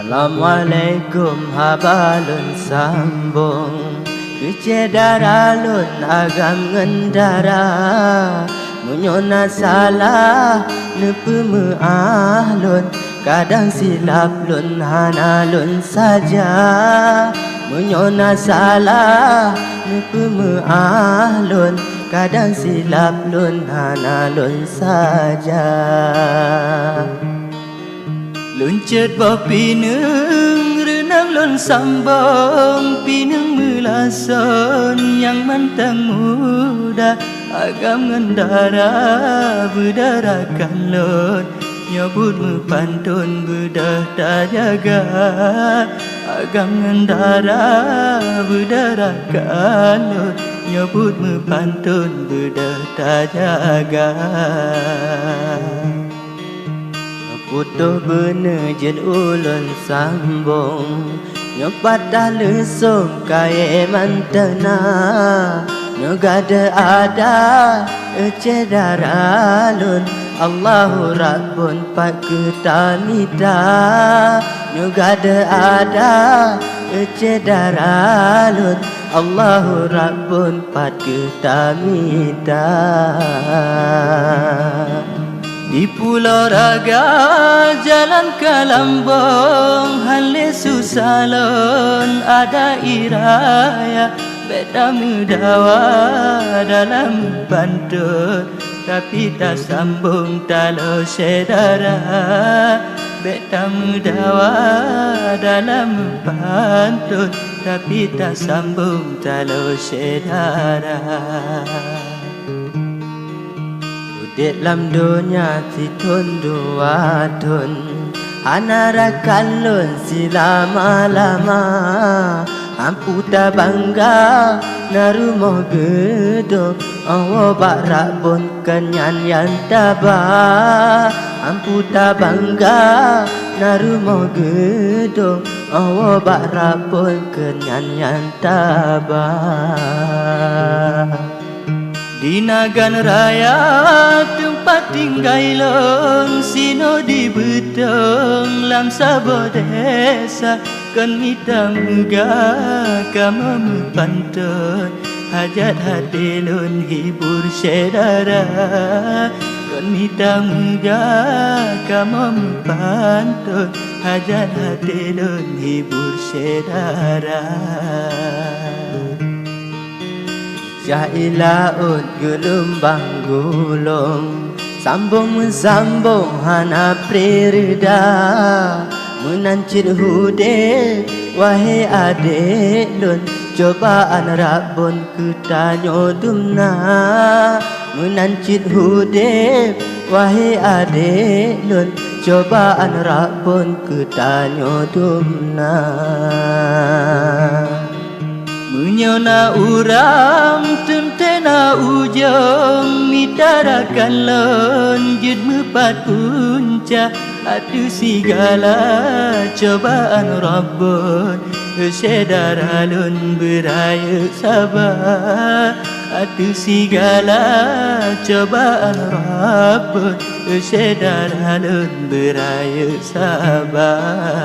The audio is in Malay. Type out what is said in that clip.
Assalamualaikum habalun sambung Kecederalun agam ngendara Munyona salah nepemeahlun Kadang silap lun hanalun saja Munyona salah nepemeahlun Kadang silap lun hanalun saja Luncet bawa pineng renang lon sambung pineng melason yang mantang muda agam ngendara berdarakan lon nyabut mepantun bedah tak jaga agam ngendara berdarakan lon nyabut mepantun bedah tak jaga Putuh bener jen ulun sambung Nyopat dah lesung kaya mantena Nyogada ada ecedaralun Allahu Rabbun pak ketanida Nyogada ada ecedaralun Allahu Rabbun pak ketanida Di Pulau Raga jalan ke Lambung Hale susalon ada iraya Beda mudawa dalam pantun Tapi tak sambung talo sedara Beda mudawa dalam pantun Tapi tak sambung talo sedara Dek lam dunia titun dua tun Anara kalun si lama-lama Ampu tak bangga narumoh gedung Awo bak rakbun kenyan yang tabah Ampu tak bangga narumoh gedung Awo bak rakbun kenyan yang tabah Di Nagan Raya tempat tinggal long Sino di betong lam sabo desa Kan mita muga kama mepantun Hajat hati lun hibur sedara Kan mita muga kama mepantun Hajat hati lun hibur sedara Jailaut gelombang gulung Sambung mensambung hana prerida Menancit hude wahai adik lun Cobaan Rabbun kutanyo dumna Menancit hude wahai adik lun Cobaan Rabbun kutanyo dumna Menyona uram tentena ujung Mitarakan lon jud mepat punca Adu segala cobaan Rabbun Sedara lon beraya sabar Adu segala cobaan Rabbun Sedara lon beraya sabar